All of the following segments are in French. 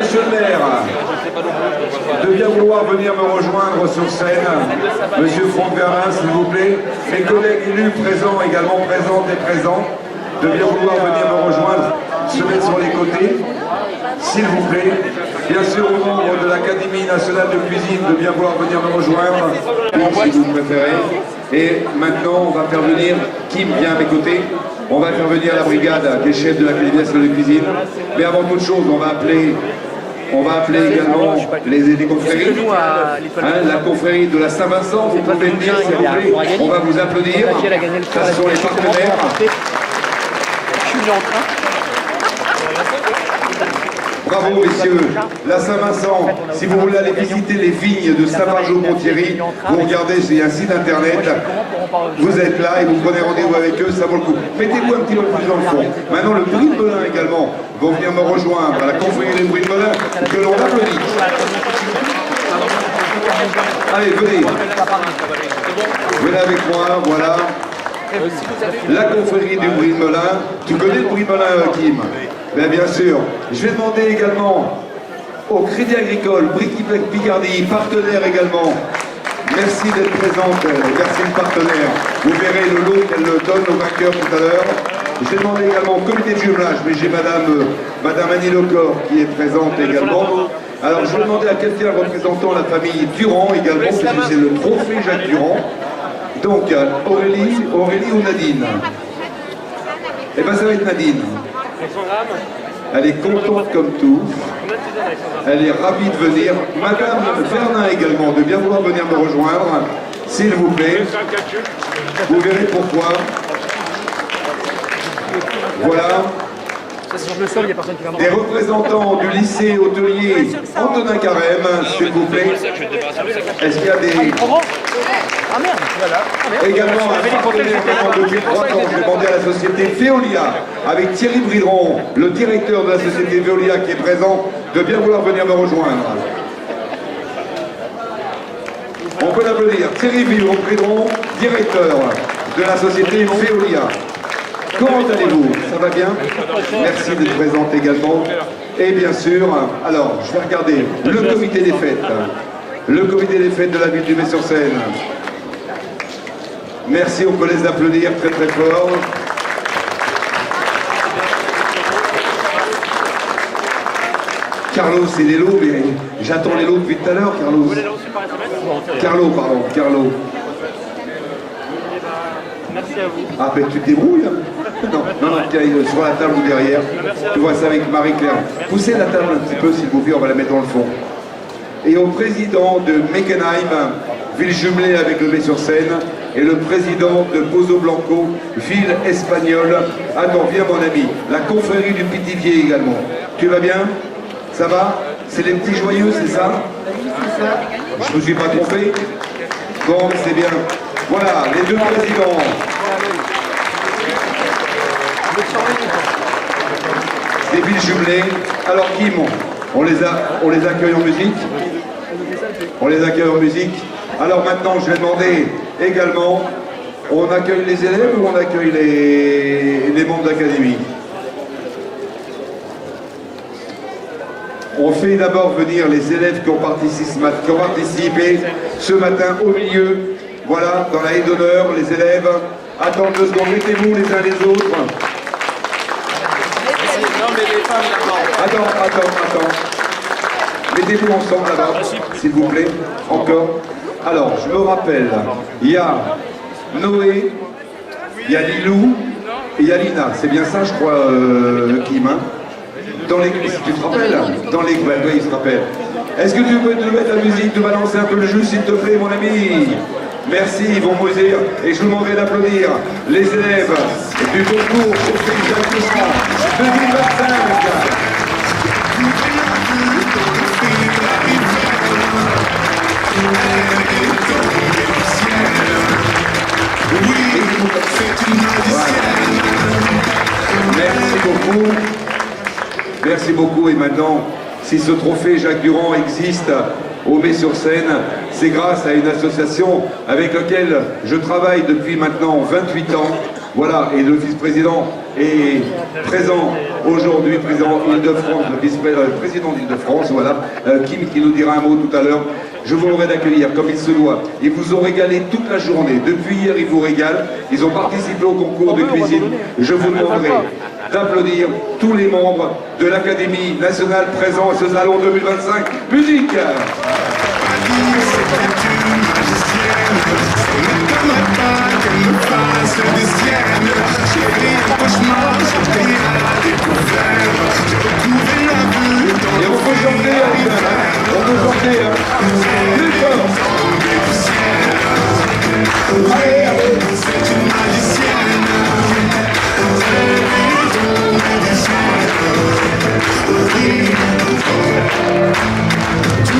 Monsieur le maire de bien vouloir venir me rejoindre sur scène. Monsieur Franck Verlin, s'il vous plaît. Mes collègues élus présents, également présentes et présents, de bien vouloir venir me rejoindre, se mettre sur les côtés, s'il vous plaît. Bien sûr, aux membres de l'Académie nationale de cuisine, de bien vouloir venir me rejoindre, si vous préférez. Et maintenant, on va faire venir, Kim vient à mes côtés, on va faire venir la brigade des chefs de l'Académie nationale de cuisine. Mais avant toute chose, on va appeler également les confréries, la confrérie de la Saint-Vincent, vous pouvez venir s'il vous plaît, on va vous applaudir, ça sont les partenaires. Bravo messieurs, la Saint-Vincent, si vous voulez aller visiter les vignes de Saint-Fargeau-Ponthierry, vous regardez, il y a un site internet, vous êtes là et vous prenez rendez-vous avec eux, ça vaut le coup. Mettez-vous un petit peu plus dans le fond. Maintenant le Brie de Melun également vont venir me rejoindre à la confrérie des Brie de Melun, que l'on applaudit. Allez, venez. Venez avec moi, voilà. La confrérie du Brie de Melun. Tu connais le Brie de Melun, Kim? Bien sûr. Je vais demander également au Crédit Agricole, Bric Picardie, partenaire également. Merci d'être présente, merci le partenaire. Vous verrez le lot qu'elle donne aux vainqueurs tout à l'heure. Je vais demander également au comité de jumelage, mais j'ai Madame Annie Lecor qui est présente également. Alors je vais demander à quelqu'un représentant la famille Durand également, puisque c'est le trophée Jacques Durand. Donc Aurélie ou Nadine? Eh bien ça va être Nadine. Elle est contente comme tout. Elle est ravie de venir. Madame Vernin également, de bien vouloir venir me rejoindre, s'il vous plaît. Vous verrez pourquoi. Voilà. Des représentants du lycée hôtelier Antonin Carême, s'il vous plaît. Est-ce qu'il y a des... Ah merde. Également un partenaire depuis 3 ans, je vais demander à la société Veolia, avec Thierry Bridron, le directeur de la société Veolia qui est présent, de bien vouloir venir me rejoindre. On peut l'applaudir. Thierry Bridron, directeur de la société Veolia. Comment allez-vous? Ça va bien? Merci d'être présente également. Et bien sûr, alors, je vais regarder le comité des fêtes. Le comité des fêtes de la ville du Mets-sur-Seine. Merci, on peut les applaudir très très fort. Carlo, c'est les lots, mais j'attends les lots depuis tout à l'heure, Carlo. Carlo. Merci à vous. Ah, ben tu te débrouilles. Non, sur la table ou derrière. Tu vois ça avec Marie-Claire. Poussez la table un petit peu, s'il vous plaît, on va la mettre dans le fond. Et au président de Meckenheim, ville jumelée avec le Mets-sur-Seine, et le président de Pozo Blanco, ville espagnole. Attends, viens mon ami. La confrérie du Pithiviers également. Tu vas bien? Ça va? C'est les petits joyeux, c'est ça? Je ne me suis pas trompé? Bon, c'est bien. Voilà, les deux présidents. Des villes jumelées. Alors Kim, on les accueille en musique? On les accueille en musique. Alors maintenant, je vais demander également, on accueille les élèves ou on accueille les membres d'académie? On fait d'abord venir les élèves qui ont participé ce matin au milieu. Voilà, dans la haie d'honneur, les élèves. Attends 2 secondes, mettez-vous les uns les autres. Attends. Mettez-vous ensemble là-bas, s'il vous plaît. Encore. Alors, je me rappelle, il y a Noé, il y a Lilou et il y a Lina. C'est bien ça, je crois, Kim, hein? Dans les... Si tu te rappelles? Dans les... Ouais, il se rappelle. Est-ce que tu peux te mettre la musique, de balancer un peu le jus, s'il te plaît, mon ami? Merci, ils vont me dire, et je vous demanderai d'applaudir les élèves du concours pour Jacques Durand 2025. Merci beaucoup. Et maintenant, si ce trophée Jacques Durand existe au Mets-sur-Seine. C'est grâce à une association avec laquelle je travaille depuis maintenant 28 ans. Voilà, et le vice-président est présent aujourd'hui, président Île-de-France, le vice-président d'Île-de-France, voilà, Kim qui nous dira un mot tout à l'heure. Je vous l'aurai d'accueillir comme il se doit. Ils vous ont régalé toute la journée. Depuis hier, ils vous régalent. Ils ont participé au concours de cuisine. Je vous demanderai d'applaudir tous les membres de l'Académie nationale présents à ce salon 2025. Musique! Et on peut chanter, on peut chanter, plus fort.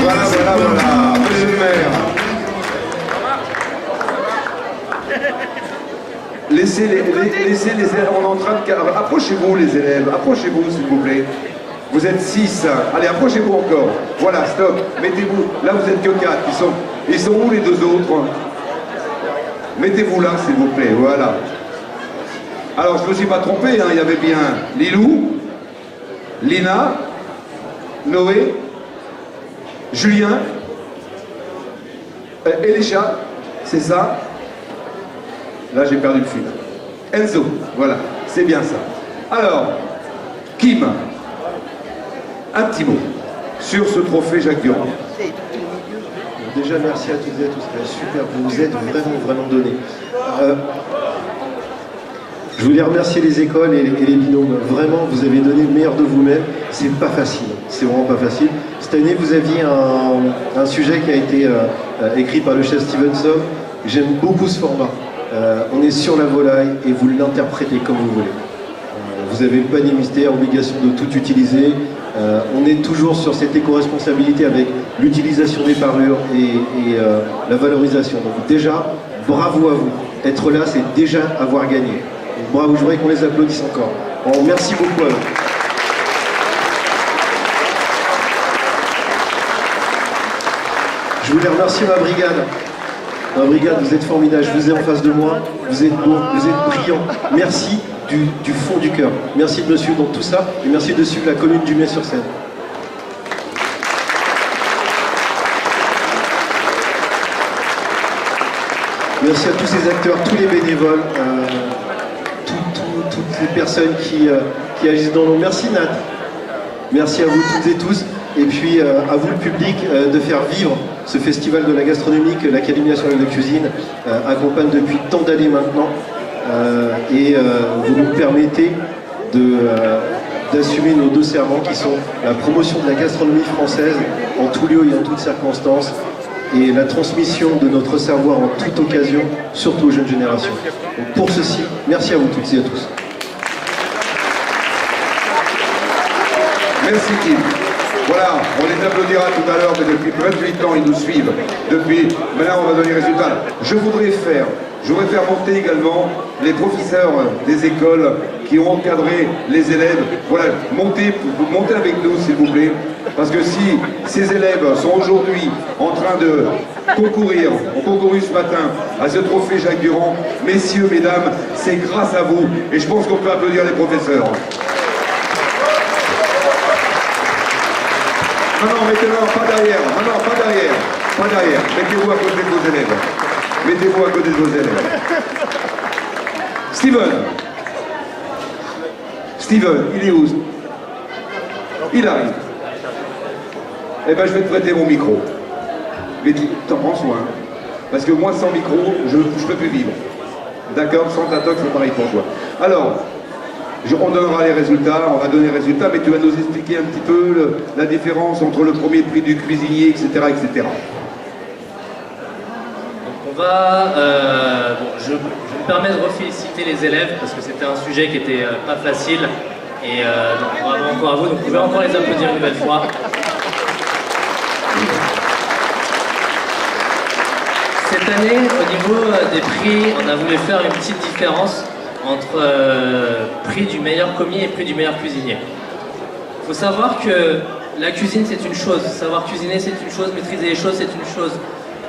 Voilà, monsieur le maire. Laissez les élèves, on est en train de... Approchez-vous les élèves, approchez-vous s'il vous plaît. Vous êtes 6, allez approchez-vous encore. Voilà, stop, mettez-vous, là vous êtes que 4, ils sont où les deux autres? Mettez-vous là s'il vous plaît, voilà. Alors je ne me suis pas trompé, hein, il y avait bien Lilou, Lina, Noé, Julien, Elisha, c'est ça? Là, j'ai perdu le fil. Enzo, voilà, c'est bien ça. Alors, Kim, un petit mot sur ce trophée Jacques Durand. Déjà, merci à toutes et à tous. Super, vous vous êtes vraiment donnés. Je voulais remercier les écoles et les binômes. Vraiment, vous avez donné le meilleur de vous-même. C'est pas facile, c'est vraiment pas facile. Cette année, vous aviez un sujet qui a été écrit par le chef Stevenson. J'aime beaucoup ce format. On est sur la volaille et vous l'interprétez comme vous voulez. Vous avez le panier mystère, obligation de tout utiliser. On est toujours sur cette éco-responsabilité avec l'utilisation des parures et la valorisation. Donc déjà, bravo à vous. Être là, c'est déjà avoir gagné. Donc, bravo, je voudrais qu'on les applaudisse encore. Bon, merci beaucoup à vous. Je voulais remercier ma brigade. Ma brigade, vous êtes formidable, je vous ai en face de moi, vous êtes beau, vous êtes brillant. Merci du fond du cœur. Merci de me suivre dans tout ça et merci de suivre la commune du Mets-sur-Seine. Merci à tous ces acteurs, tous les bénévoles, toutes les personnes qui agissent dans l'eau. Merci Nat. Merci à vous toutes et tous. Et puis à vous le public de faire vivre ce festival de la gastronomie que l'Académie nationale de cuisine accompagne depuis tant d'années maintenant. Vous nous permettez d'assumer nos deux serments qui sont la promotion de la gastronomie française en tout lieu et en toutes circonstances et la transmission de notre savoir en toute occasion, surtout aux jeunes générations. Donc pour ceci, merci à vous toutes et à tous. Merci Kim. Voilà, on les applaudira tout à l'heure, mais depuis 28 ans, ils nous suivent. Maintenant, on va donner les résultats. Je voudrais faire monter également les professeurs des écoles qui ont encadré les élèves. Voilà, montez avec nous, s'il vous plaît. Parce que si ces élèves sont aujourd'hui en train de concourir, ont concouru ce matin à ce trophée Jacques Durand, messieurs, mesdames, c'est grâce à vous. Et je pense qu'on peut applaudir les professeurs. Non, mettez-le pas derrière. Non, pas derrière. Pas derrière. Mettez-vous à côté de vos élèves. Mettez-vous à côté de vos élèves. Steven, il est où? Il arrive. Eh ben, je vais te prêter mon micro. Mais t'en prends soin. Parce que moi, sans micro, je ne peux plus vivre. D'accord? Sans ta toque, c'est pareil pour toi. Alors, on donnera les résultats, on va donner les résultats, mais tu vas nous expliquer un petit peu la différence entre le premier prix du cuisinier, etc. etc. Donc on va... je me permets de reféliciter les élèves, parce que c'était un sujet qui n'était pas facile. Et donc bravo encore à vous, donc vous pouvez encore les applaudir une nouvelle fois. Cette année, au niveau des prix, on a voulu faire une petite différence entre prix du meilleur commis et prix du meilleur cuisinier. Il faut savoir que la cuisine c'est une chose, savoir cuisiner c'est une chose, maîtriser les choses c'est une chose.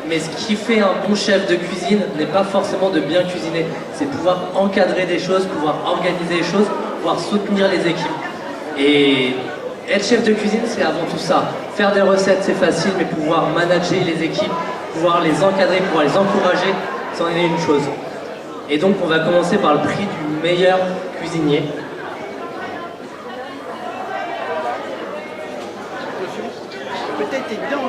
Mais ce qui fait un bon chef de cuisine n'est pas forcément de bien cuisiner, c'est pouvoir encadrer des choses, pouvoir organiser les choses, pouvoir soutenir les équipes. Et être chef de cuisine c'est avant tout ça. Faire des recettes c'est facile, mais pouvoir manager les équipes, pouvoir les encadrer, pouvoir les encourager, c'en est une chose. Et donc on va commencer par le prix du meilleur cuisinier. Peut-être t'es dedans.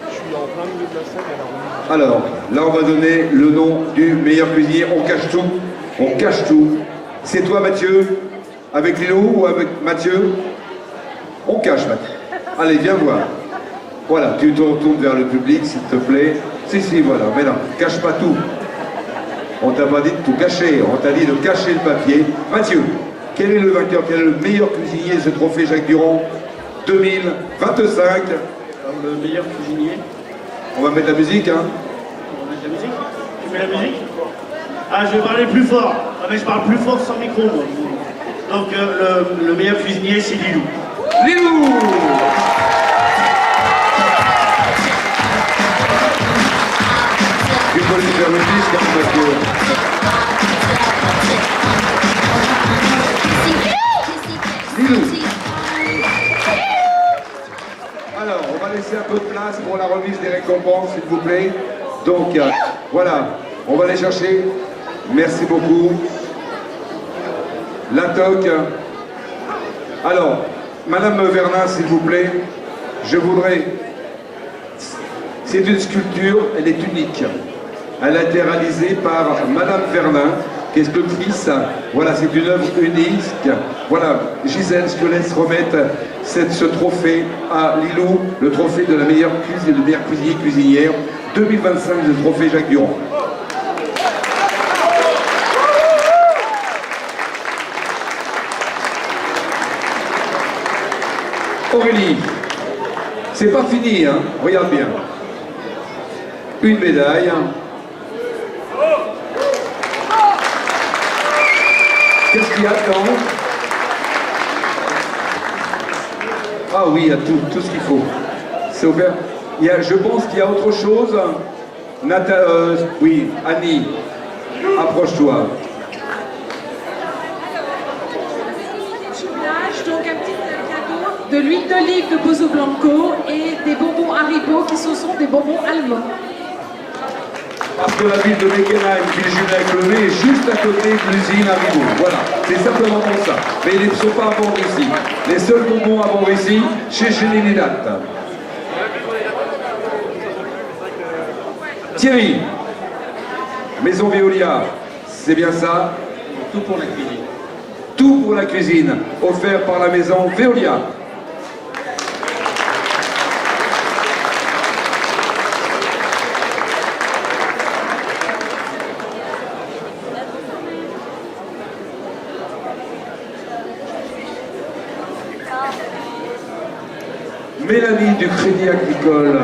Je suis en plein milieu de la scène. Alors, là, on va donner le nom du meilleur cuisinier. On cache tout. On cache tout. C'est toi, Mathieu? Avec Lilou ou avec Mathieu? On cache, Mathieu. Allez, viens voir. Voilà, tu te retournes vers le public, s'il te plaît. Si, voilà. Mais non, cache pas tout. On t'a pas dit de tout cacher. On t'a dit de cacher le papier. Mathieu, quel est le vainqueur? Quel est le meilleur cuisinier de ce trophée Jacques Durand 2025? Le meilleur cuisinier. On va mettre la musique, hein? On met de la musique? Tu mets la musique? Ah, je vais parler plus fort. Ah, mais je parle plus fort sans micro, moi. Donc, le meilleur cuisinier, c'est Lilou. Lilou! Tu peux lui faire le disque, hein, Mathieu? Lilou! Alors, on va laisser un peu de place pour la remise des récompenses, s'il vous plaît. Donc, voilà, on va aller chercher. Merci beaucoup. La toque. Alors, Madame Vernin, s'il vous plaît, je voudrais... C'est une sculpture, elle est unique. Elle a été réalisée par Madame Vernin, qui est sculptrice. Voilà, c'est une œuvre unique. Voilà, Gisèle, je te laisse remettre ce trophée à Lilou, le trophée de la meilleure cuisine, le meilleur cuisinier, cuisinière, 2025, le trophée Jacques Durand. Aurélie, c'est pas fini, hein? Regarde bien. Une médaille. Qu'est-ce qu'il y a dedans? Ah oui, il y a tout ce qu'il faut. C'est ouvert. Je pense qu'il y a autre chose. Oui, Annie, approche-toi. Donc un petit cadeau de l'huile d'olive de Pozo Blanco et des bonbons Haribo qui sont des bonbons allemands. Parce que la ville de Meckenheim, qui est jumelée avec le nez, est juste à côté de l'usine Haribo. Voilà, c'est simplement pour ça. Mais ils ne sont pas à vendre ici. Les seuls bonbons à vendre ici, chez Génénidat. Thierry, Maison Veolia, c'est bien ça? Tout pour la cuisine. Tout pour la cuisine, offert par la maison Veolia. Mélanie du Crédit Agricole,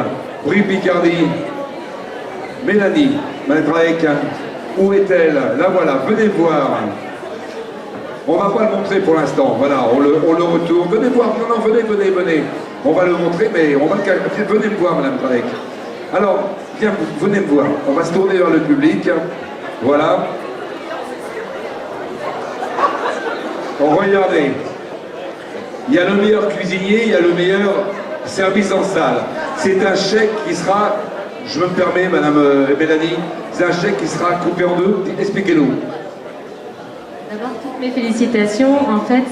rue Picardie. Mélanie, Madraec, où est-elle? La voilà, venez voir. On ne va pas le montrer pour l'instant, voilà, on le retourne. Venez voir, non, venez. On va le montrer, mais on va le cacher. Venez me voir, Madame Drake. Alors, viens, venez me voir. On va se tourner vers le public. Voilà. Regardez. Il y a le meilleur cuisinier, il y a le meilleur service en salle. C'est un chèque qui sera, je me permets, Madame Mélanie, c'est un chèque qui sera coupé en deux. Expliquez-nous. D'abord, toutes mes félicitations. En fait,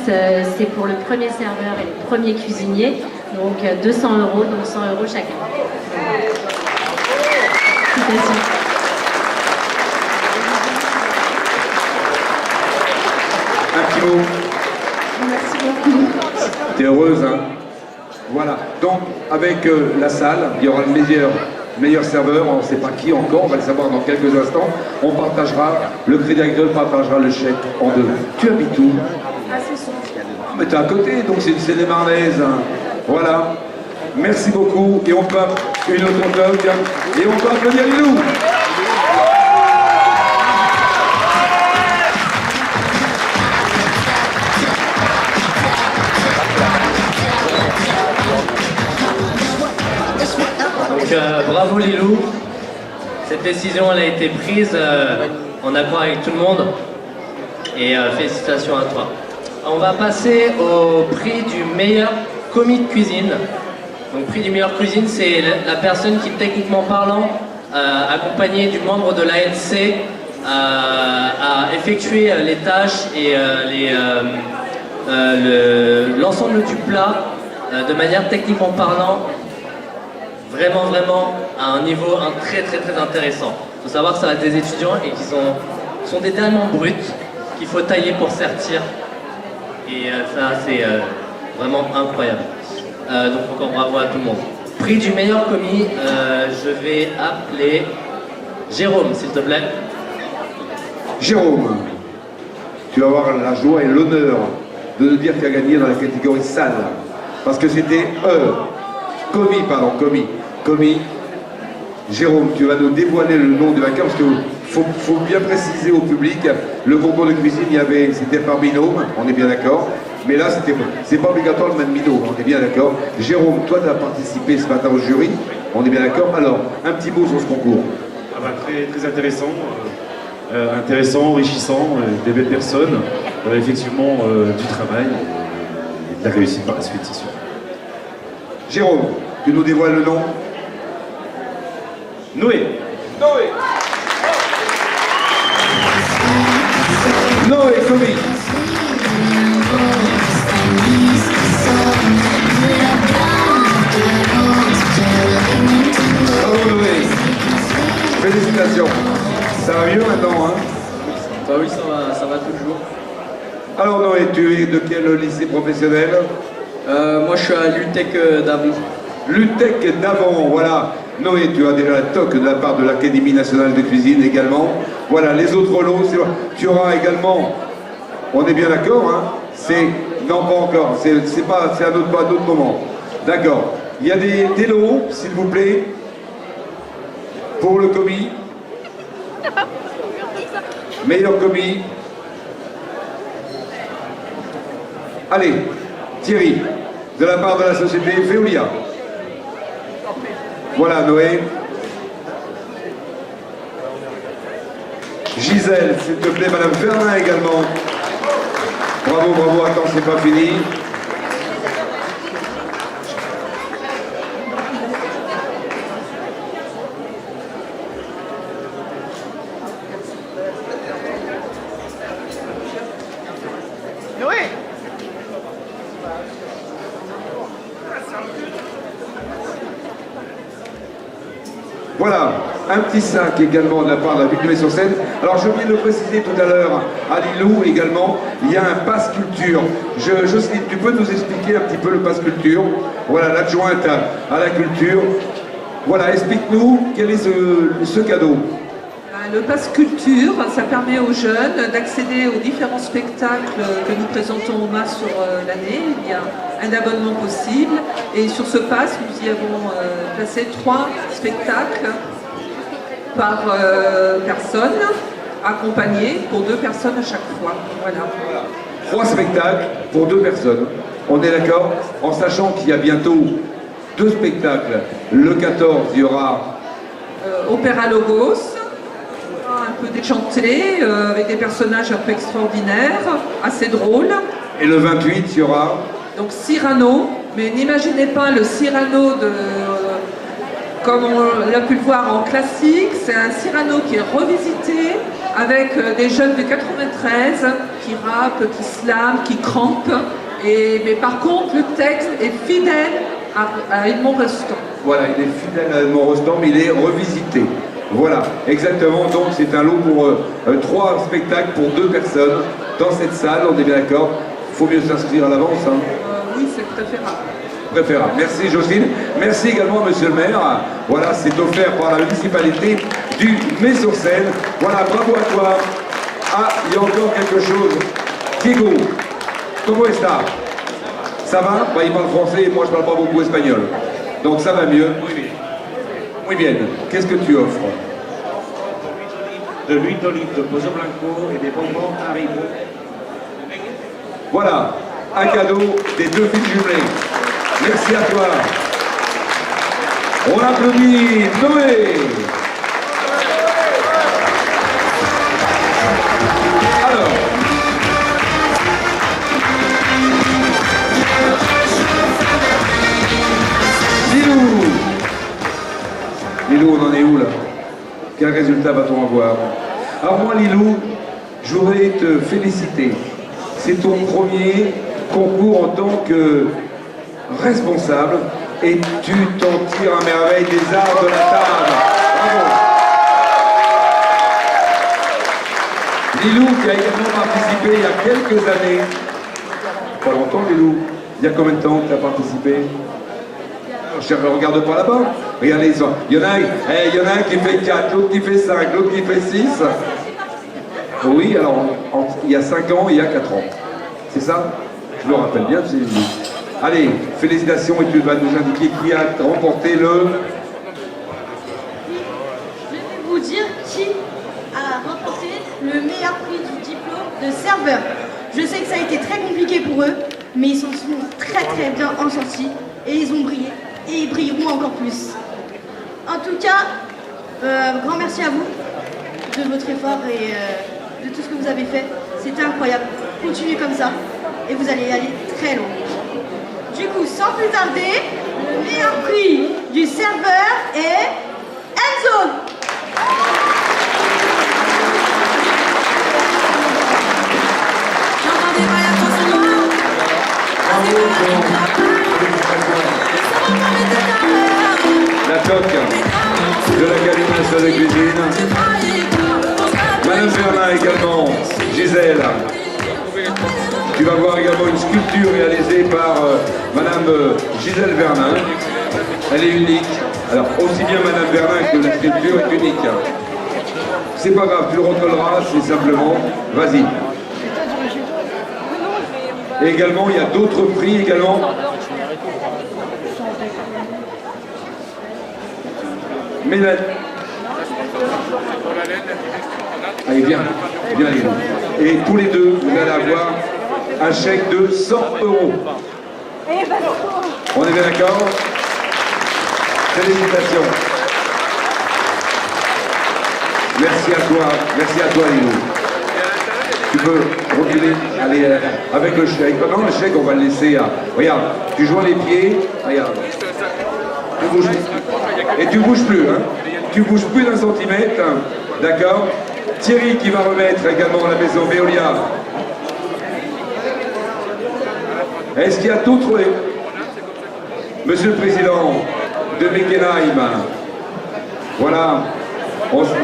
c'est pour le premier serveur et le premier cuisinier. Donc 200 €, donc 100 € chacun. Félicitations. Un petit mot. Merci beaucoup. T'es heureuse, hein? Voilà. Donc, avec la salle, il y aura le meilleur serveur, on ne sait pas qui encore, on va le savoir dans quelques instants. On partagera, le Crédit Agricole partagera le chèque en deux. Tu habites où? Ah, c'est son. Mais t'es à côté, donc c'est une Seine-et-Marnaise. Hein. Voilà. Merci beaucoup. Et on peut une autre bloc. Et on peut applaudir Lilou. Donc bravo Lilou. Cette décision elle a été prise en accord avec tout le monde. Et félicitations à toi. On va passer au prix du meilleur commis de cuisine. Donc prix du meilleur cuisine, c'est la personne qui, techniquement parlant, accompagnée du membre de l'ANC, a effectué les tâches et l'ensemble du plat de manière techniquement parlant vraiment à un niveau très intéressant. Il faut savoir que ça va être des étudiants et qui sont des diamants bruts qu'il faut tailler pour sertir. Et ça, c'est vraiment incroyable. Donc encore bravo à tout le monde. Prix du meilleur commis, je vais appeler Jérôme, s'il te plaît. Jérôme, tu vas avoir la joie et l'honneur de nous dire que tu as gagné dans la catégorie salle. Parce que c'était commis. Jérôme, tu vas nous dévoiler le nom du vainqueur parce qu'il faut bien préciser au public, le concours de cuisine, c'était par binôme, on est bien d'accord. Mais là, c'est pas obligatoire le même binôme, on est bien d'accord. Jérôme, toi, tu as participé ce matin au jury, on est bien d'accord. Alors, un petit mot sur ce concours. Ah bah, très intéressant, intéressant, enrichissant, des belles personnes, effectivement du travail et de la réussite par la suite, c'est sûr. Jérôme, tu nous dévoiles le nom? Noé. Noé, commis. Bravo Noé. Félicitations. Ça va mieux maintenant, hein? Bah oui, ça va toujours. Alors Noé, tu es de quel lycée professionnel? Moi je suis à l'UTEC d'Avon. L'UTEC d'Avon, voilà. Noé, tu as déjà la toque de la part de l'Académie nationale de cuisine également. Voilà, les autres lots, tu auras également, on est bien d'accord, hein? Non, pas encore, c'est à un autre moment. D'accord. Il y a des lots, s'il vous plaît, pour le commis. Meilleur commis. Allez, Thierry, de la part de la société Veolia. Voilà, Noé. Gisèle, s'il te plaît, Madame Fernin également. Bravo, attends, c'est pas fini. Noé. Voilà, un petit sac également de la part de la ville de Metz-sur-Seine. Alors je viens de le préciser tout à l'heure à Lilou également, il y a un pass culture. Jocelyne, tu peux nous expliquer un petit peu le pass culture? Voilà, l'adjointe à la culture. Voilà, explique-nous quel est ce cadeau. Le Pass Culture, ça permet aux jeunes d'accéder aux différents spectacles que nous présentons au MAS sur l'année. Il y a un abonnement possible et sur ce pass, nous y avons placé 3 spectacles par personne, accompagnés pour 2 personnes à chaque fois. Voilà. 3 spectacles pour 2 personnes. On est d'accord? En sachant qu'il y a bientôt 2 spectacles. Le 14, il y aura Opéra Logos, un peu déchanté, avec des personnages un peu extraordinaires, assez drôles. Et le 28, il y aura donc Cyrano, mais n'imaginez pas le Cyrano comme on l'a pu le voir en classique. C'est un Cyrano qui est revisité avec des jeunes de 93 qui rappent, qui slament, qui crampent. Mais par contre, le texte est fidèle à Edmond Rostand. Voilà, il est fidèle à Edmond Rostand, mais il est revisité. Voilà, exactement. Donc c'est un lot pour 3 spectacles pour 2 personnes dans cette salle, on est bien d'accord. Il faut mieux s'inscrire à l'avance. Hein. Oui, c'est préférable. Préférable. Merci Jocelyne. Merci également Monsieur le maire. Voilà, c'est offert par la municipalité du Metz-sur-Seine. Voilà, bravo à toi. Ah, il y a encore quelque chose. Diego, comment est-ce ça? Ça va? Bah, il parle français et moi je parle pas beaucoup espagnol. Donc ça va mieux. Muy bien. Qu'est-ce que tu offres? De l'huile d'olive de Pozo Blanco et des bonbons Haribo. Voilà, un cadeau des deux filles jumelées. Merci à toi. On applaudit Noé. Alors, Lilou, on en est où là? Quel résultat va-t-on avoir? Alors moi Lilou, je voudrais te féliciter. C'est ton premier concours en tant que responsable et tu t'en tires à merveille des arts de la table. Bravo. Lilou qui a également participé il y a quelques années. Pas longtemps Lilou. Il y a combien de temps que tu as participé? Je ne regarde pas là-bas. Regardez, il y en a un qui fait 4, l'autre qui fait 5, l'autre qui fait 6. Oui, alors, il y a 5 ans, il y a 4 ans. C'est ça? Je me rappelle bien. Allez, félicitations et tu vas nous indiquer qui a remporté le... Je vais vous dire qui a remporté le meilleur prix du diplôme de serveur. Je sais que ça a été très compliqué pour eux, mais ils s'en sont très bien en sortis et ils ont brillé. Et ils brilleront encore plus. En tout cas, grand merci à vous de votre effort et de tout ce que vous avez fait. C'était incroyable. Continuez comme ça et vous allez aller très loin. Du coup, sans plus tarder, le meilleur prix du serveur est Enzo. La toque de l'Académie nationale de cuisine. Madame Vernin également, Gisèle. Tu vas voir également une sculpture réalisée par Madame Gisèle Vernin. Elle est unique. Alors aussi bien Madame Vernin que la sculpture est unique. C'est pas grave, tu le recolleras, c'est simplement. Vas-y. Et également, il y a d'autres prix également. Mélanie. Allez, viens, Lilou. Et tous les deux, vous allez avoir un chèque de 100 €. On est bien d'accord? Félicitations. Merci à toi Lilou. Tu peux reculer, aller avec le chèque. Non, le chèque, on va le laisser à... Regarde, tu joins les pieds, regarde. Tu bouges. Et tu bouges plus, hein. Tu bouges plus d'un centimètre, d'accord? Thierry qui va remettre également la maison Veolia. Est-ce qu'il y a d'autres... Monsieur le Président de Meckenheim, voilà,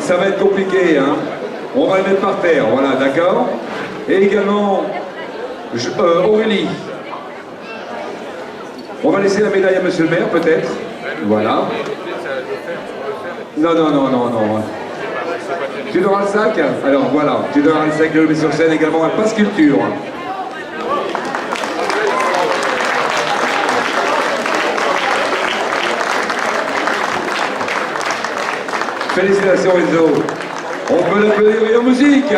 ça va être compliqué, hein. On va le mettre par terre, voilà, d'accord? Et également, Aurélie. On va laisser la médaille à Monsieur le maire, peut-être. Voilà. Non. Tu donneras le sac? Alors voilà, tu donneras le sac, je le mets sur scène également, un passe culture. Félicitations Enzo. On peut l'applaudir et en musique.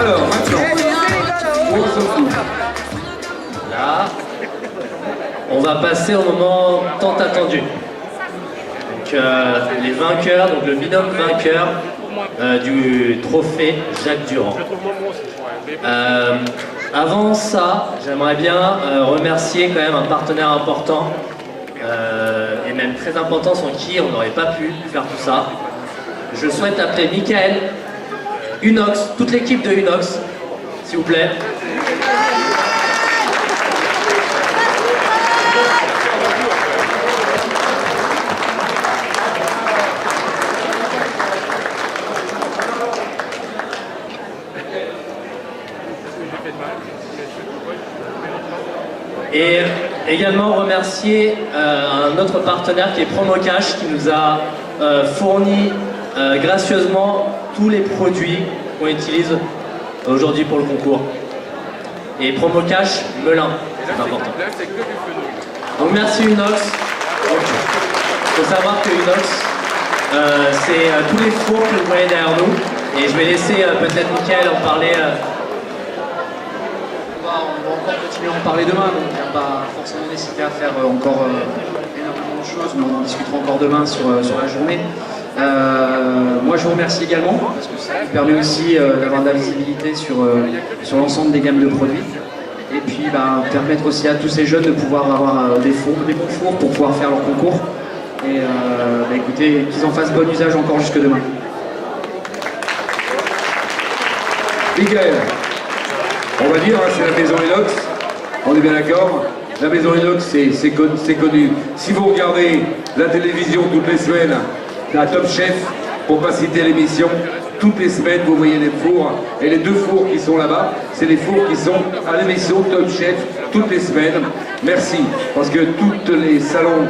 Alors maintenant, on se fout. Là, on va passer au moment tant attendu. Donc les vainqueurs, donc le binôme vainqueur du trophée Jacques Durand. Avant ça, j'aimerais bien remercier quand même un partenaire important et même très important sans qui on n'aurait pas pu faire tout ça. Je souhaite appeler Michael, Unox, toute l'équipe de Unox, s'il vous plaît. Et également remercier un autre partenaire qui est Promocash qui nous a fourni gracieusement tous les produits qu'on utilise aujourd'hui pour le concours. Et promo cash, Melun, c'est important. Donc merci Unox. Il faut savoir que Unox, c'est tous les fours que vous voyez derrière nous. Et je vais laisser peut-être Mickaël en parler. On va encore continuer à en parler demain, donc il n'y a pas forcément nécessité à faire encore énormément de choses, mais on en discutera encore demain sur la journée. Moi je vous remercie également, parce que ça nous permet aussi d'avoir de la visibilité sur l'ensemble des gammes de produits. Et puis permettre aussi à tous ces jeunes de pouvoir avoir des bons fours pour pouvoir faire leur concours. Et écoutez, qu'ils en fassent bon usage encore jusque demain. Mickaël, on va dire, c'est la maison Inox, on est bien d'accord? La maison Inox, c'est connu. Si vous regardez la télévision toutes les semaines, la Top Chef, pour pas citer l'émission, toutes les semaines vous voyez les fours, et les 2 fours qui sont là-bas, c'est les fours qui sont à l'émission Top Chef toutes les semaines. Merci, parce que tous les salons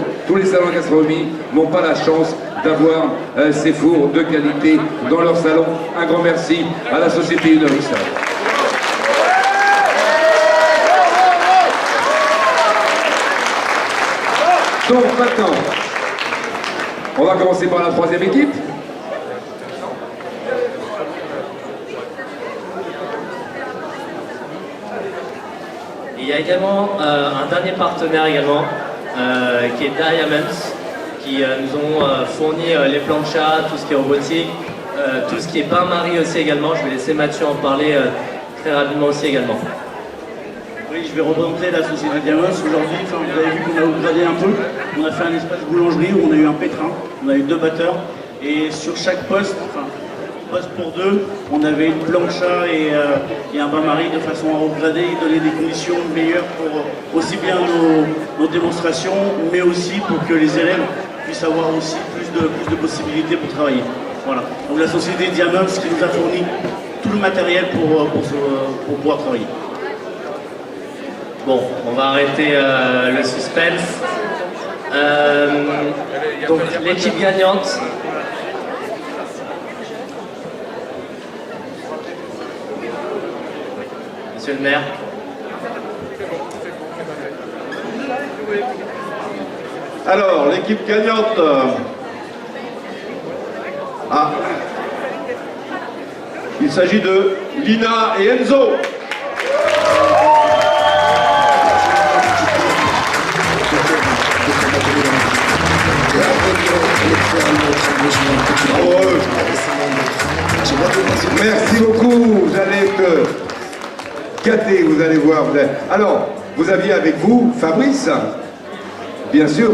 gastronomie n'ont pas la chance d'avoir ces fours de qualité dans leur salon. Un grand merci à la société Unox. Donc maintenant, on va commencer par la 3e équipe. Il y a également un dernier partenaire également, qui est Diamonds, qui nous ont fourni les planchas, tout ce qui est robotique, tout ce qui est bain-marie aussi également. Je vais laisser Mathieu en parler très rapidement aussi également. Oui, je vais représenter la société Diamonds aujourd'hui. Vous avez vu qu'on a upgradé un peu. On a fait un espace boulangerie où on a eu un pétrin, on a eu 2 batteurs. Et sur chaque poste, poste pour 2, on avait une plancha et un bain-marie de façon à upgrader et donner des conditions meilleures pour aussi bien nos démonstrations, mais aussi pour que les élèves puissent avoir aussi plus de possibilités pour travailler. Voilà. Donc la société Diamonds qui nous a fourni tout le matériel pour pouvoir travailler. Bon, on va arrêter le suspense. Donc l'équipe gagnante. Monsieur le maire. Alors, l'équipe gagnante. Il s'agit de Lina et Enzo. Merci beaucoup, vous allez être gâtés, vous allez voir. Alors, vous aviez avec vous Fabrice. Bien sûr,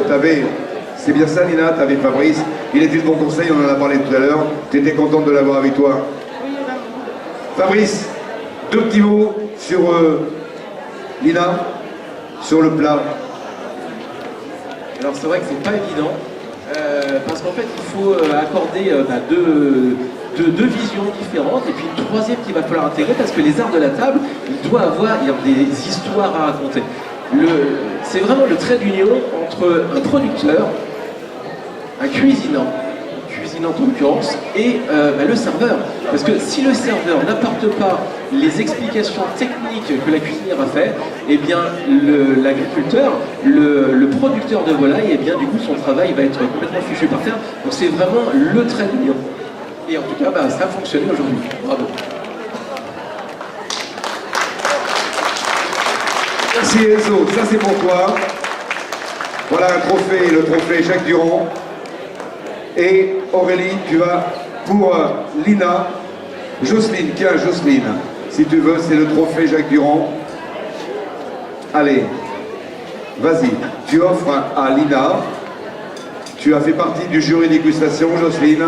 c'est bien ça Lina, tu avais Fabrice. Il était de bon conseil, on en a parlé tout à l'heure. Tu étais contente de l'avoir avec toi. Fabrice, 2 petits mots sur Lina, sur le plat. Alors c'est vrai que c'est pas évident, parce qu'en fait il faut accorder deux visions différentes, et puis une 3e qu'il va falloir intégrer, parce que les arts de la table, il doit avoir des histoires à raconter. C'est vraiment le trait d'union entre un producteur, un cuisinant en l'occurrence, et le serveur. Parce que si le serveur n'apporte pas les explications techniques que la cuisinière a fait, eh bien l'agriculteur, le producteur de volaille, eh bien du coup son travail va être complètement fichu par terre. Donc c'est vraiment le trait d'union. Et en tout cas, ça a fonctionné aujourd'hui. Bravo. Merci Enzo, ça c'est pour toi. Voilà un trophée, le trophée Jacques Durand. Et Aurélie, tu as pour Lina, Jocelyne, tiens Jocelyne, si tu veux, c'est le trophée Jacques Durand. Allez, vas-y, tu offres à Lina. Tu as fait partie du jury dégustation, Jocelyne.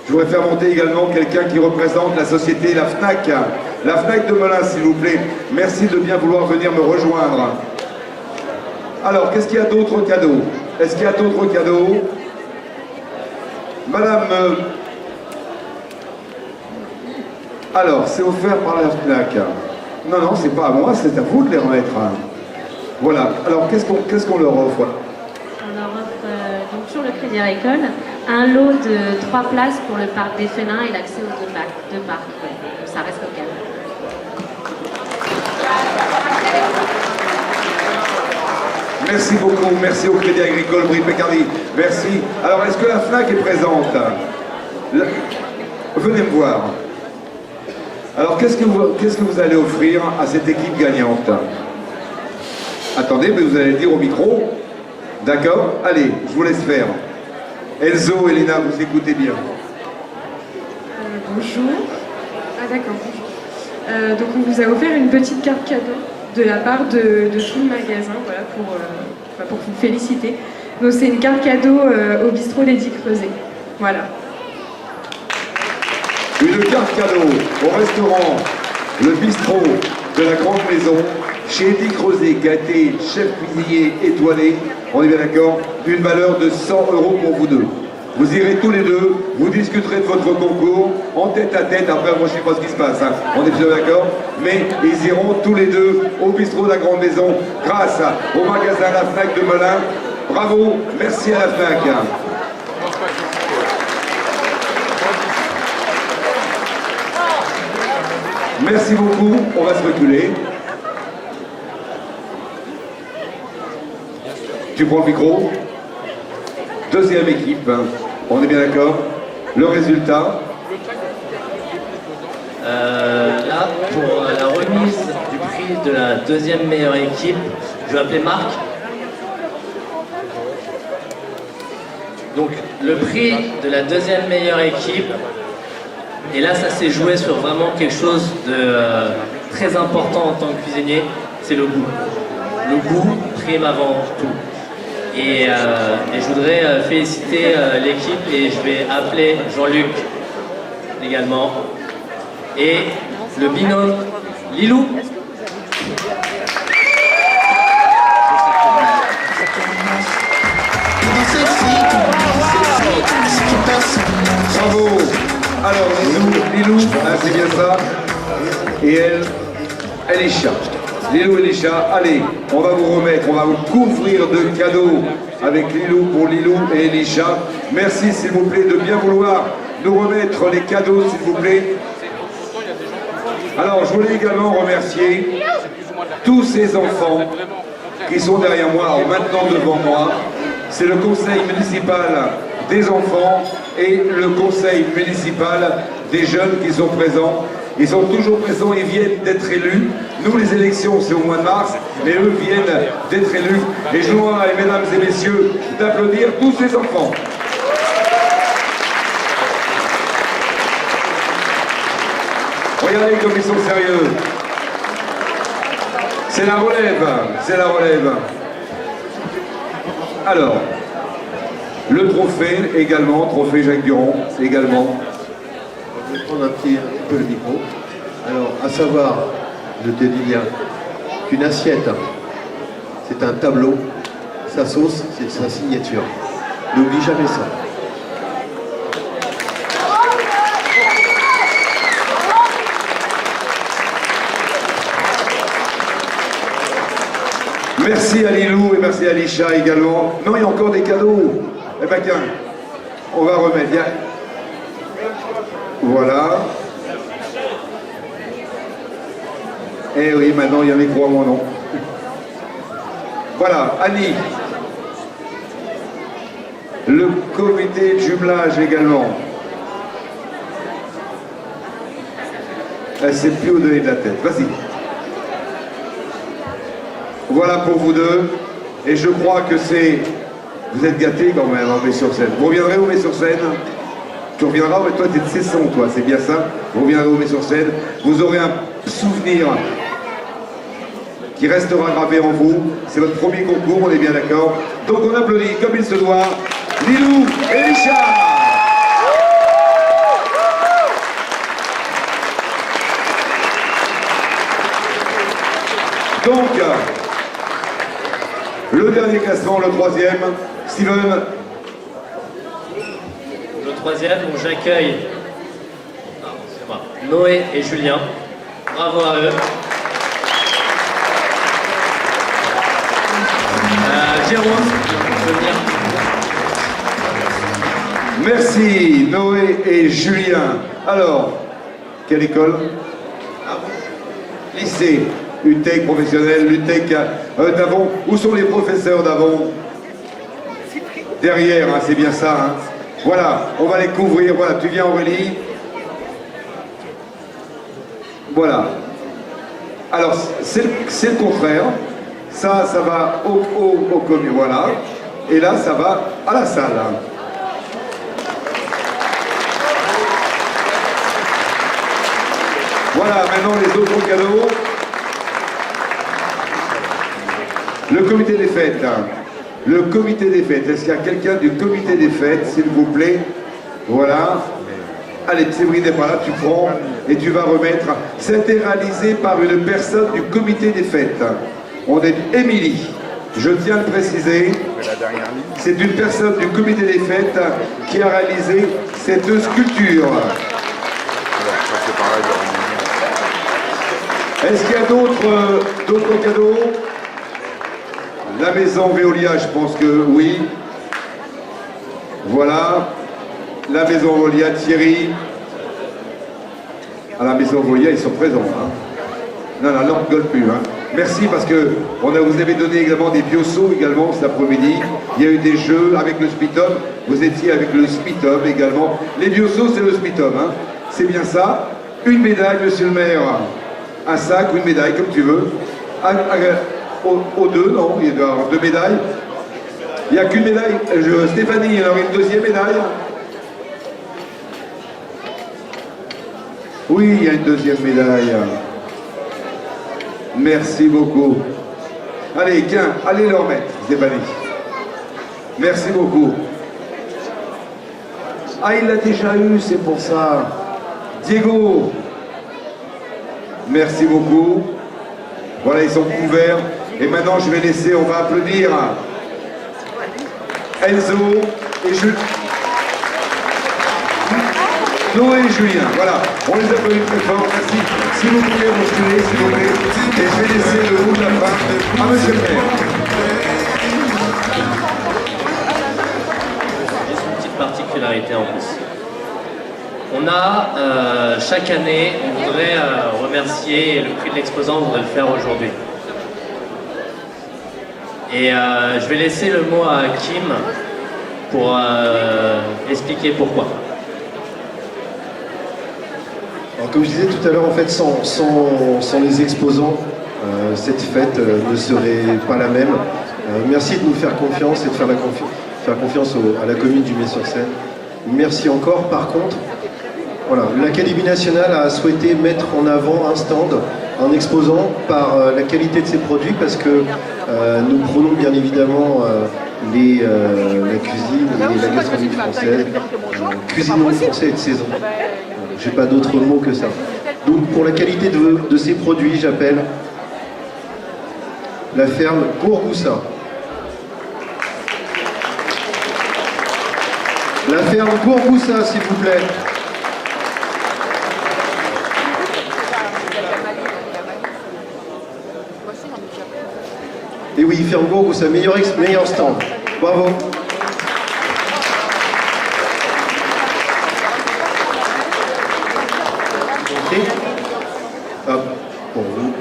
Je voudrais faire monter également quelqu'un qui représente la société, la FNAC. La FNAC de Melun, s'il vous plaît. Merci de bien vouloir venir me rejoindre. Alors, qu'est-ce qu'il y a d'autres cadeaux? Est-ce qu'il y a d'autres cadeaux? Madame... Alors, c'est offert par la FNAC. Non, non, c'est pas à moi, c'est à vous de les remettre. Voilà. Alors, qu'est-ce qu'on leur offre? On leur offre donc sur le Crédit Agricole, un lot de 3 places pour le parc des Félins et l'accès aux deux parcs. Ouais. Donc ça reste local. Merci beaucoup, merci au Crédit Agricole Brie-Picardie. Merci. Alors, est-ce que la FNAC est présente? Venez me voir. Alors, qu'est-ce que vous allez offrir à cette équipe gagnante? Attendez, mais vous allez le dire au micro. D'accord? Allez, je vous laisse faire. Enzo, Elena, vous écoutez bien. Bonjour. Ah d'accord, bonjour. Donc on vous a offert une petite carte cadeau de la part de tout le magasin, voilà, pour vous féliciter. Donc c'est une carte cadeau au bistrot Lady Creuset. Voilà. Une carte cadeau au restaurant Le Bistrot de la Grande Maison, chez Eddie Creuset, qui a été chef cuisinier étoilé, on est bien d'accord, d'une valeur de 100 € pour vous deux. Vous irez tous les deux, vous discuterez de votre concours, en tête à tête, après moi je sais pas ce qui se passe, hein. On est bien d'accord, mais ils iront tous les deux au bistrot de la Grande Maison, grâce au magasin La Fnac de Melun. Bravo, merci à La Fnac. Merci beaucoup, on va se reculer. Tu prends le micro. Deuxième équipe, on est bien d'accord. Le résultat? Là, pour la remise du prix de la deuxième meilleure équipe, je vais appeler Marc. Donc, le prix de la deuxième meilleure équipe, et là, ça s'est joué sur vraiment quelque chose de très important en tant que cuisinier, c'est le goût. Le goût prime avant tout. Et je voudrais féliciter l'équipe et je vais appeler Jean-Luc également. Et le binôme Lilou. Bravo. Alors, Lilou, c'est bien ça. Et elle, Elisha. Lilou et Elisha, allez, on va vous remettre, on va vous couvrir de cadeaux avec Lilou pour Lilou et Elisha. Merci, s'il vous plaît, de bien vouloir nous remettre les cadeaux, s'il vous plaît. Alors, je voulais également remercier tous ces enfants qui sont derrière moi, ou maintenant devant moi. C'est le conseil municipal des enfants et le conseil municipal des jeunes qui sont présents. Ils sont toujours présents, ils viennent d'être élus. Nous, les élections, c'est au mois de mars, mais eux viennent d'être élus. Et je vous demande, mesdames et messieurs, d'applaudir tous ces enfants. Regardez comme ils sont sérieux. C'est la relève, c'est la relève. Alors, le trophée également, trophée Jacques Durand également. Je vais prendre un petit peu le micro. Alors, à savoir, je te dis bien, qu'une assiette, c'est un tableau, sa sauce, c'est sa signature. N'oublie jamais ça. Merci à Lilou et merci à Lisha également. Non, il y a encore des cadeaux. Eh bien, tiens, on va remettre. Viens. Voilà. Eh oui, maintenant il y a un micro à mon nom. Voilà, Annie. Le comité de jumelage également. Elle ne sait plus où donner de la tête. Vas-y. Voilà pour vous deux. Et je crois que c'est... Vous êtes gâtés quand même, on met sur scène. Vous reviendrez au met sur scène? Tu reviendras, mais toi, t'es de Cesson, toi, c'est bien ça. Vous reviendrez au met sur scène. Vous aurez un souvenir qui restera gravé en vous. C'est votre premier concours, on est bien d'accord. Donc on applaudit comme il se doit Lilou et Lisha. Donc, le dernier classement, le troisième, Steven. Le troisième, où j'accueille Noé et Julien. Bravo à eux. Jérôme, tu peux venir. Merci Noé et Julien. Alors, quelle école? Lycée, UTEC professionnel, l'UTEC d'Avon. Où sont les professeurs d'Avon? Derrière, hein, c'est bien ça. Hein. Voilà, on va les couvrir. Voilà, tu viens Aurélie. Voilà. Alors, c'est le contraire. Ça va au commun, voilà. Et là, ça va à la salle. Voilà, maintenant les autres cadeaux. Le comité des fêtes. Le comité des fêtes. Est-ce qu'il y a quelqu'un du comité des fêtes, s'il vous plaît? Voilà. Allez, Séverine n'est pas là, tu prends et tu vas remettre. C'était réalisé par une personne du comité des fêtes. On est Émilie. Je tiens à le préciser. C'est une personne du comité des fêtes qui a réalisé cette sculpture. Est-ce qu'il y a d'autres cadeaux? La maison Veolia, je pense que oui. Voilà. La maison Veolia, Thierry. À la maison Veolia, ils sont présents. Hein. Non, non, on ne rigole plus. Hein. Merci parce que vous avez donné également des biosauts également cet après-midi. Il y a eu des jeux avec le Spitum. Vous étiez avec le Spitum également. Les biosauts, c'est le Spitum. Hein. C'est bien ça. Une médaille, monsieur le maire. Un sac ou une médaille, comme tu veux. Aux deux, non, il doit y avoir 2 médailles. Il n'y a qu'une médaille. Stéphanie, il y en aurait une deuxième médaille. Oui, il y a une deuxième médaille. Merci beaucoup. Allez, tiens, allez leur mettre, Stéphanie. Merci beaucoup. Ah, il l'a déjà eu, c'est pour ça. Diego. Merci beaucoup. Voilà, ils sont couverts. Et maintenant, je vais laisser, on va applaudir Enzo et Julien. Noé et Julien, voilà. On les applaudit très fort, merci. Si vous pouvez reculer, s'il vous plaît. Et je vais laisser le mot de la fin à monsieur le maire. Juste une petite particularité en plus. On a, chaque année, on voudrait remercier, et le prix de l'exposant, on voudrait le faire aujourd'hui. Et je vais laisser le mot à Kim pour expliquer pourquoi. Alors, comme je disais tout à l'heure, en fait, sans les exposants, cette fête ne serait pas la même. Merci de nous faire confiance et de faire confiance à la commune du Mets-sur-Seine. Merci encore. Par contre, voilà, l'Académie nationale a souhaité mettre en avant un stand, un exposant par la qualité de ses produits, parce que nous prenons bien évidemment la cuisine et la gastronomie française, cuisine française et de saison. J'ai pas d'autre mot que ça. Donc pour la qualité de ces produits, j'appelle la ferme Gourgoussa. La ferme Gourgoussa, s'il vous plaît. Et oui, ferme Gourgoussa, meilleur stand. Bravo. Pour vous.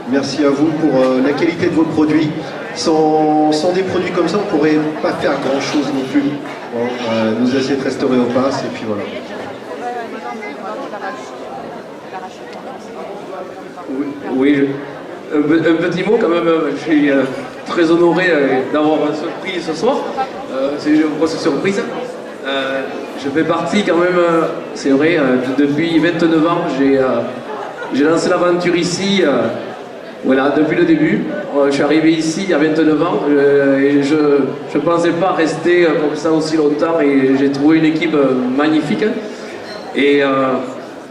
Merci à vous pour la qualité de vos produits. Sans des produits comme ça, on ne pourrait pas faire grand chose non plus. Bon, nous essayer de restaurer au pass et puis voilà. Oui, un petit mot quand même. Je suis très honoré d'avoir ce prix ce soir. C'est une grosse surprise. Je fais partie quand même, c'est vrai, depuis 29 ans, j'ai lancé l'aventure ici, voilà, depuis le début. Je suis arrivé ici il y a 29 ans et je ne pensais pas rester comme ça aussi longtemps et j'ai trouvé une équipe magnifique. Et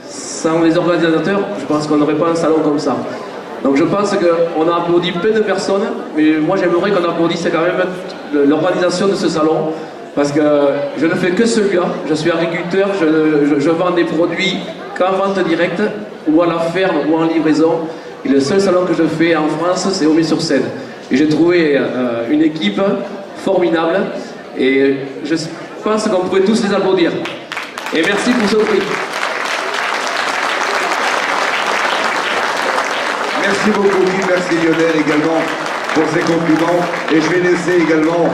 sans les organisateurs, je pense qu'on n'aurait pas un salon comme ça. Donc je pense qu'on a applaudi plein de personnes, mais moi j'aimerais qu'on applaudisse quand même l'organisation de ce salon. Parce que je ne fais que celui-là, je suis agriculteur, je vends des produits qu'en vente directe, ou à la ferme, ou en livraison. Et le seul salon que je fais en France, c'est au Mets-sur-Seine. Et j'ai trouvé une équipe formidable. Et Je pense qu'on pourrait tous les applaudir. Et merci pour ce prix. Merci beaucoup, Guy, merci Lionel également pour ces compliments. Et je vais laisser également,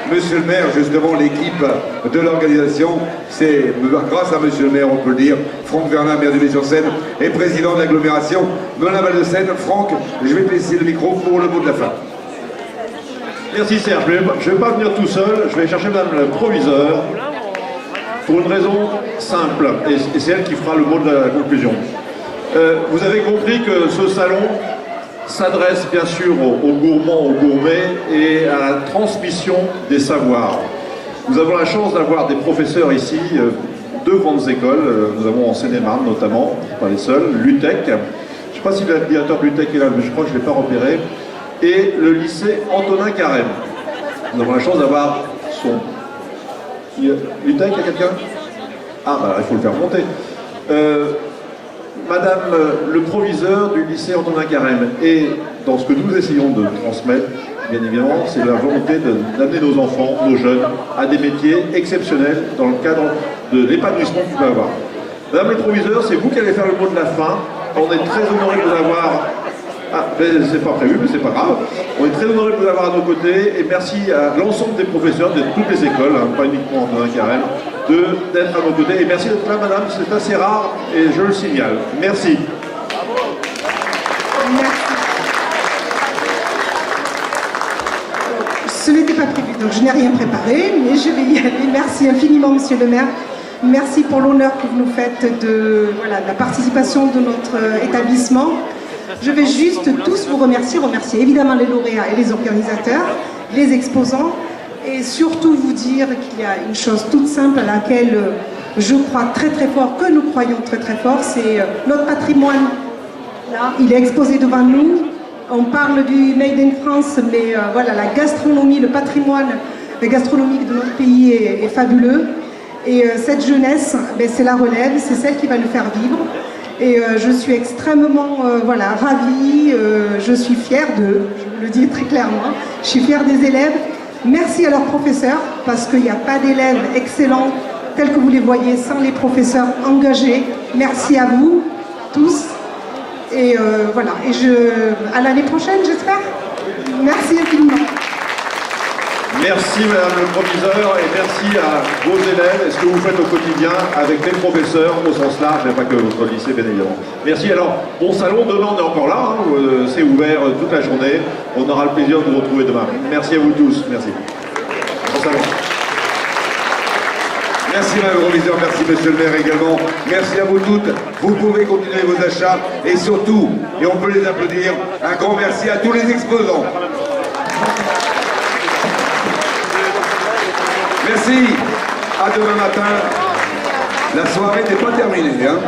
monsieur le maire, justement, l'équipe de l'organisation. C'est grâce à monsieur le maire, on peut le dire, Franck Verlin, maire du Mets-sur-Seine, et président de l'agglomération Melun-Val-de-Seine. Franck, je vais te laisser le micro pour le mot de la fin. Merci Serge, je ne vais pas venir tout seul, je vais chercher madame le proviseur pour une raison simple, et c'est elle qui fera le mot de la conclusion. Vous avez compris que ce salon s'adresse bien sûr aux gourmands, aux gourmets et à la transmission des savoirs. Nous avons la chance d'avoir des professeurs ici, deux grandes écoles, nous avons en Seine-et-Marne notamment, pas les seuls, l'UTEC, je ne sais pas si le directeur de l'UTEC est là, mais je crois que je ne l'ai pas repéré, et le lycée Antonin Carême. Nous avons la chance d'avoir son... l'UTEC, il y a quelqu'un? Ah, bah il faut le faire monter. Madame le proviseur du lycée Antonin Carême, et dans ce que nous essayons de transmettre, bien évidemment, c'est la volonté d'amener nos enfants, nos jeunes, à des métiers exceptionnels dans le cadre de l'épanouissement qu'ils peuvent avoir. Madame le proviseur, c'est vous qui allez faire le mot de la fin. On est très honorés de vous avoir. Ah, c'est pas prévu, mais c'est pas grave. On est très honorés de vous avoir à nos côtés, et merci à l'ensemble des professeurs de toutes les écoles, hein, pas uniquement Antonin Carême, d'être à nos côtés. Et merci d'être là, madame, c'est assez rare, et je le signale. Merci. Merci. Ce n'était pas prévu, donc je n'ai rien préparé, mais je vais y aller. Merci infiniment, monsieur le maire. Merci pour l'honneur que vous nous faites de la participation de notre établissement. Je vais juste tous vous remercier évidemment les lauréats et les organisateurs, les exposants, et surtout vous dire qu'il y a une chose toute simple à laquelle je crois très très fort, que nous croyons très très fort, c'est notre patrimoine. Là, il est exposé devant nous. On parle du Made in France, mais la gastronomie, le patrimoine gastronomique de notre pays est fabuleux. Et cette jeunesse, c'est la relève, c'est celle qui va nous faire vivre. Et je suis extrêmement ravie, je suis fière d'eux, je vous le dis très clairement. Je suis fière des élèves. Merci à leurs professeurs, parce qu'il n'y a pas d'élèves excellents tels que vous les voyez sans les professeurs engagés. Merci à vous tous. Et à l'année prochaine, j'espère. Merci infiniment. Merci madame le proviseur, et merci à vos élèves et ce que vous faites au quotidien avec les professeurs au sens large, et pas que votre lycée bien évidemment. Merci. Alors, bon salon, demain on est encore là, hein, c'est ouvert toute la journée, on aura le plaisir de vous retrouver demain. Merci à vous tous, merci. Bon salon. Merci madame le proviseur, merci monsieur le maire également. Merci à vous toutes. Vous pouvez continuer vos achats, et surtout, et on peut les applaudir, un grand merci à tous les exposants. Merci, à demain matin. La soirée n'est pas terminée. Hein.